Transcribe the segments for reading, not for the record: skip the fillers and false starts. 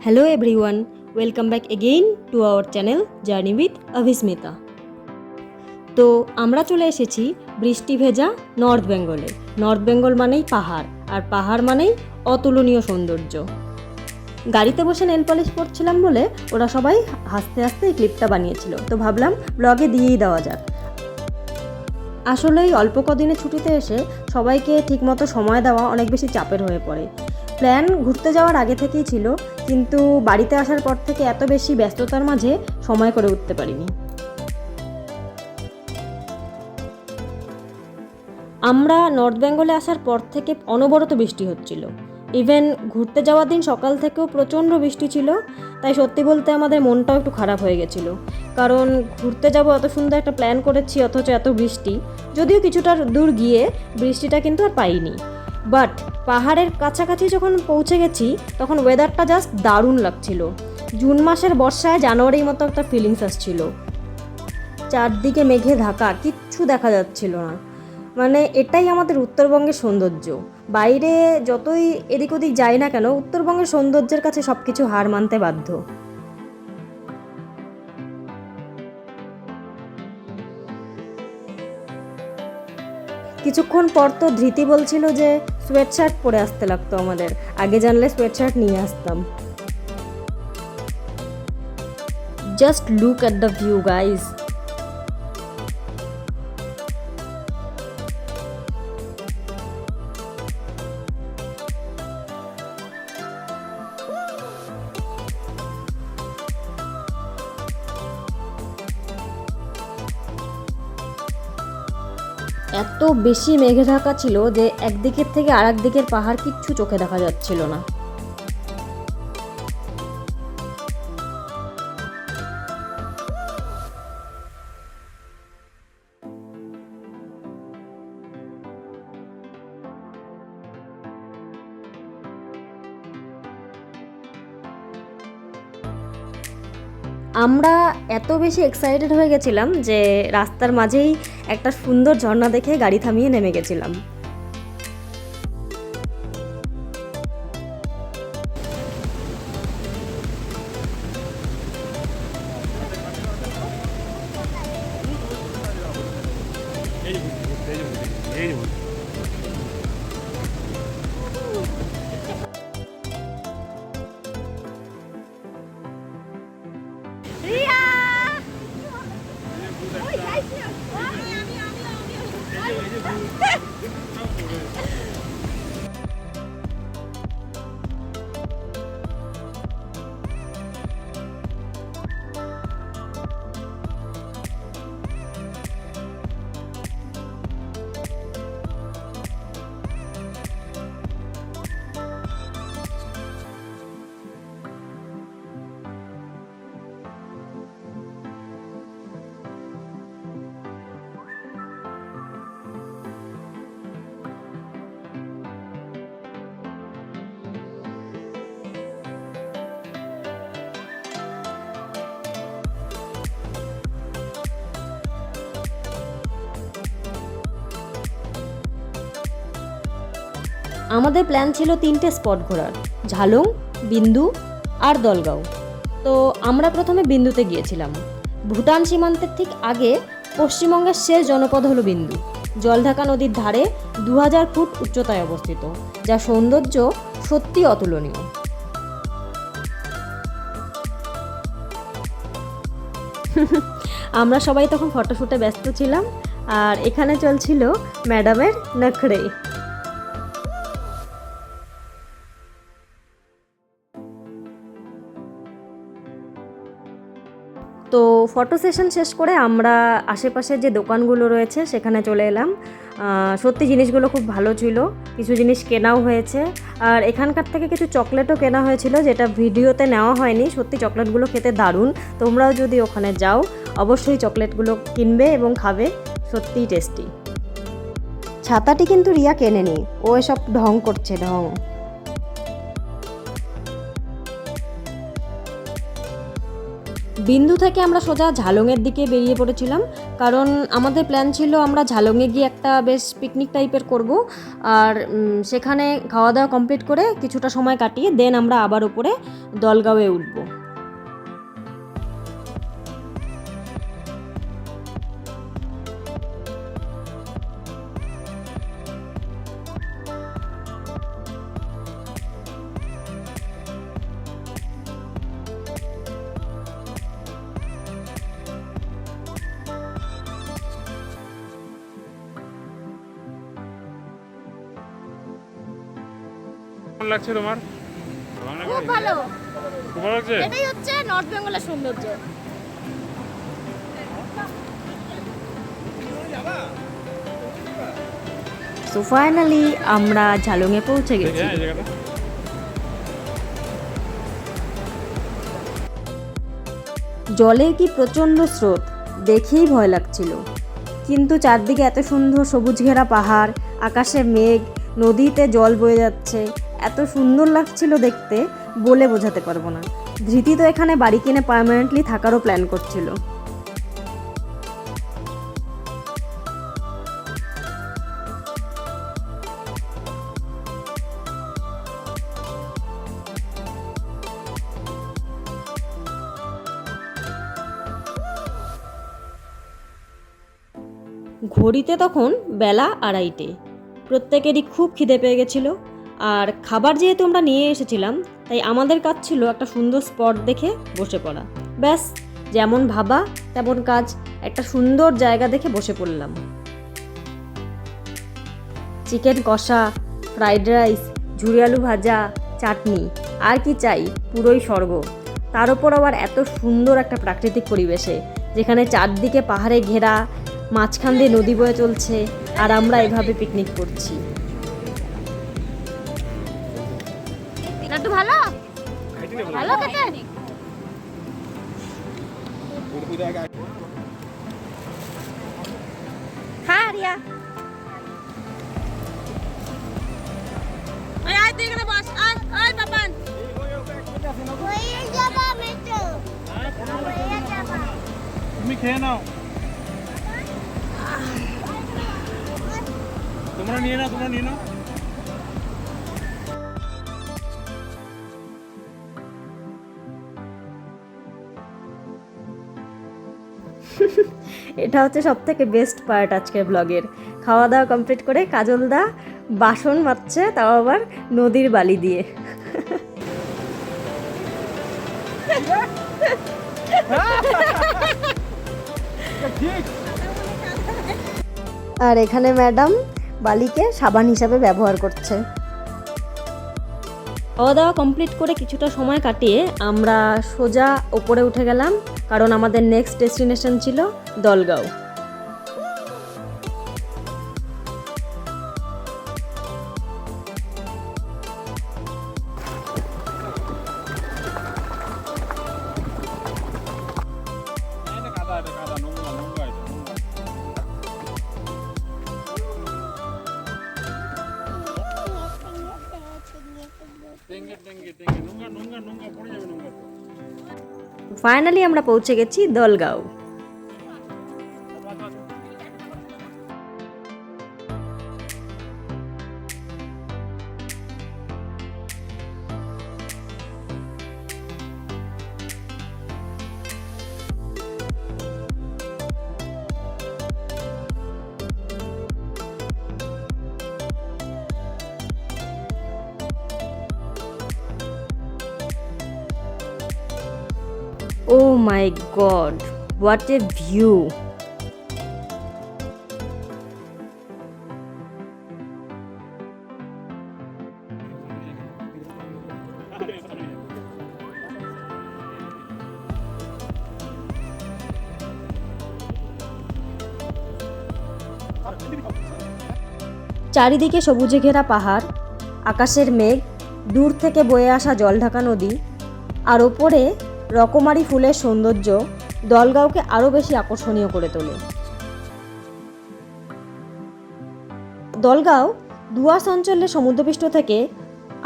Hello everyone, welcome back again to our channel Journey with Avismita. তো আমরা চলে এসেছি বৃষ্টি ভেজা নর্থ বেঙ্গলে। নর্থ বেঙ্গল মানেই পাহাড়, আর পাহাড় মানেই অতুলনীয় সৌন্দর্য। গাড়িতে বসে নেল পলিশ করছিলাম বলে ওরা সবাই হাসতে হাসতে এই ক্লিপটা বানিয়েছিল, তো ভাবলাম ব্লগে দিয়েই দেওয়া যাক। আসলে এই অল্প কদিনে ছুটিতে এসে সবাইকে ঠিকমতো সময় দেওয়া অনেক বেশি চাপের হয়ে পড়ে। প্ল্যান ঘুরতে যাওয়ার আগে থেকেই ছিল, কিন্তু বাড়িতে আসার পর থেকে এত বেশি ব্যস্ততার মাঝে সময় করে উঠতে পারিনি। আমরা নর্থ বেঙ্গলে আসার পর থেকে অনবরত বৃষ্টি হচ্ছিল। ইভেন ঘুরতে যাওয়ার দিন সকাল থেকেও প্রচণ্ড বৃষ্টি ছিল, তাই সত্যি বলতে আমাদের মনটাও একটু খারাপ হয়ে গেছিলো। কারণ ঘুরতে যাব এত সুন্দর একটা প্ল্যান করেছি, অথচ এত বৃষ্টি। যদিও কিছুটা দূর গিয়ে বৃষ্টিটা কিন্তু আর পাইনি, বাট পাহাড়ের কাছাকাছি যখন পৌঁছে গেছি তখন ওয়েদারটা জাস্ট দারুণ লাগছিল। জুন মাসের বর্ষায় জানুয়ারির মতো একটা ফিলিংস আসছিল। চারদিকে মেঘে ঢাকা, কিচ্ছু দেখা যাচ্ছিল না। মানে এটাই আমাদের উত্তরবঙ্গের সৌন্দর্য। বাইরে যতই এদিক ওদিক যাই না কেন, উত্তরবঙ্গের সৌন্দর্যের কাছে সব কিছু হার মানতে বাধ্য। কিছুক্ষণ পর তো ধৃতি বলছিল যে সোয়েট শার্ট পরে আসতে লাগতো আমাদের, আগে জানলে সোয়েট শার্ট নিয়ে আসতাম। Just look at the view guys. এত বেশি মেঘে ঢাকা ছিল যে একদিকের থেকে আর একদিকের পাহাড় কিচ্ছু চোখে দেখা যাচ্ছিল না। আমরা এত বেশি এক্সাইটেড হয়ে গেছিলাম যে রাস্তার মাঝেই একটা সুন্দর ঝর্ণা দেখে গাড়ি থামিয়ে নেমে গেছিলাম। আমাদের প্ল্যান ছিল 3টে স্পট ঘোরার, ঝালং, বিন্দু আর দলগাঁও। তো আমরা প্রথমে বিন্দুতে গিয়েছিলাম। ভুটান সীমান্তের ঠিক আগে পশ্চিমবঙ্গের শেষ জনপদ হলো বিন্দু। জলঢাকা নদীর ধারে 2000 ফুট উচ্চতায় অবস্থিত, যা সৌন্দর্য সত্যি অতুলনীয়। আমরা সবাই তখন ফটোশ্যুটে ব্যস্ত ছিলাম, আর এখানে চলছিল ম্যাডামের নখরে। তো ফটো সেশন শেষ করে আমরা আশেপাশে যে দোকানগুলো রয়েছে সেখানে চলে এলাম। সত্যি জিনিসগুলো খুব ভালো ছিল, কিছু জিনিস কেনাও হয়েছে, আর এখানকার থেকে কিছু চকলেটও কেনা হয়েছিল, যেটা ভিডিওতে নেওয়া হয়নি। সত্যি চকলেটগুলো খেতে দারুণ। তোমরাও যদি ওখানে যাও অবশ্যই চকলেটগুলো কিনবে এবং খাবে, সত্যিই টেস্টি। ছাতাটি কিন্তু রিয়া কেনেনি, ও এসব ঢং করছে, ঢং। বিন্দু থেকে আমরা সোজা ঝালংয়ের দিকে বেরিয়ে পড়েছিলাম। কারণ আমাদের প্ল্যান ছিল আমরা ঝালংয়ে গিয়ে একটা বেশ পিকনিক টাইপের করব, আর সেখানে খাওয়া দাওয়া কমপ্লিট করে কিছুটা সময় কাটিয়ে দেন আমরা আবার উপরে দলগাঁওয়ে উঠবো। কেমন লাগছে তোমার? খুব ভালো। খুব ভালো লাগছে। এটাই হচ্ছে নর্থ বেঙ্গলের সৌন্দর্য। সো ফাইনালি আমরা ঝালংয়ে পৌঁছে গেছি। এই জায়গাটা জলের কি প্রচণ্ড স্রোত, দেখেই ভয় লাগছিল, কিন্তু চারদিকে এত সুন্দর সবুজ ঘেরা পাহাড়, আকাশে মেঘ, নদীতে জল বয়ে যাচ্ছে, এত সুন্দর লাগছিল দেখতে, বলে বোঝাতে পারবো না। ধৃতি তো এখানে বাড়ি কিনে পার্মানেন্টলি থাকারও প্ল্যান করছিল। ঘড়িতে তখন বেলা 2:30। প্রত্যেকেরই খুব খিদে পেয়ে গেছিলো, আর খাবার যেহেতু আমরা নিয়ে এসেছিলাম তাই আমাদের কাজ ছিল একটা সুন্দর স্পট দেখে বসে পড়া। ব্যাস, যেমন ভাবা তেমন কাজ, একটা সুন্দর জায়গা দেখে বসে পড়লাম। চিকেন কষা, ফ্রাইড রাইস, ঝুরি আলু ভাজা, চাটনি, আর কি চাই, পুরোই স্বর্গ। তার উপর আবার এত সুন্দর একটা প্রাকৃতিক পরিবেশে, যেখানে চারদিকে পাহাড়ে ঘেরা, মাঝখান দিয়ে নদী বয়ে চলছে, আর আমরা এভাবে পিকনিক করছি। লাড্ডু ভালো ভালো খেতে। হ্যাঁ রিয়া, আয় তুই এখানে বস, আয় আয় বাবান। হয়ে যাবা মেটো, হয়ে যাবা। তুমি খেয়ে নাও, তোমরা নিয়ে নাও, তোমরা নিয়ে নাও। এটা হচ্ছে সব থেকে বেস্ট পার্ট আজকের ব্লগের। খাওয়া দাওয়া কমপ্লিট করে কাজলদা বাসন মাজছে, তাও আবার নদীর বালি দিয়ে। আর এখানে ম্যাডাম বালিকে সাবান হিসাবে ব্যবহার করছে। খাওয়া দাওয়া কমপ্লিট করে কিছুটা সময় কাটিয়ে আমরা সোজা ওপরে উঠে গেলাম, কারণ আমাদের নেক্সট ডেস্টিনেশন ছিল দলগাঁও। ফাইনালি আমরা পৌঁছে গেছি Dalgaon. Oh my god, what a view! চারিদিকে সবুজে ঘেরা পাহাড়, আকাশের মেঘ, দূর থেকে বয়ে আসা জলঢাকা নদী, আর ওপরে রকমারি ফুলের সৌন্দর্য দলগাঁওকে আরও বেশি আকর্ষণীয় করে তোলে। দলগাঁও দুয়াস অঞ্চলের সমুদ্রপৃষ্ঠ থেকে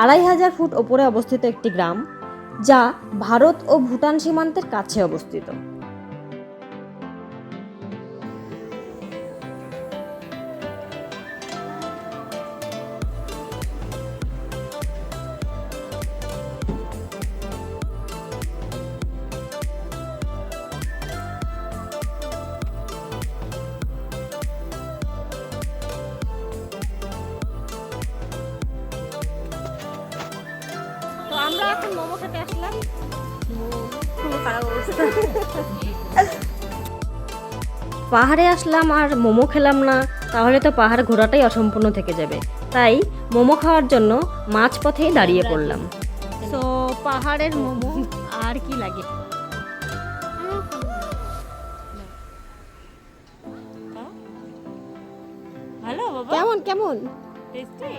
2500 ফুট ওপরে অবস্থিত একটি গ্রাম, যা ভারত ও ভুটান সীমান্তের কাছে অবস্থিত। এখন মোমো খেতে আসলাম। খুব খারাপ অবস্থা। পাহাড়ে আসলাম আর মোমো খেলাম না, তাহলে তো পাহাড় ঘোরাটাই অসম্পূর্ণ থেকে যাবে। তাই মোমো খাওয়ার জন্য মাঝপথেই দাঁড়িয়ে পড়লাম। সো পাহাড়ের মোমো আর কি লাগে। ভালো বাবা, কেমন কেমন? টেস্টি।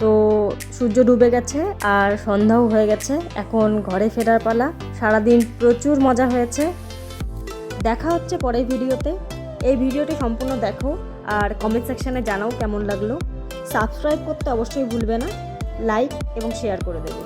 তো সূর্য ডুবে গেছে আর সন্ধ্যাও হয়ে গেছে, এখন ঘরে ফেরার পালা। সারাদিন প্রচুর মজা হয়েছে। দেখা হচ্ছে পরের ভিডিওতে। এই ভিডিওটি সম্পূর্ণ দেখো আর কমেন্ট সেকশানে জানাও কেমন লাগলো। সাবস্ক্রাইব করতে অবশ্যই ভুলবে না, লাইক এবং শেয়ার করে দেবে।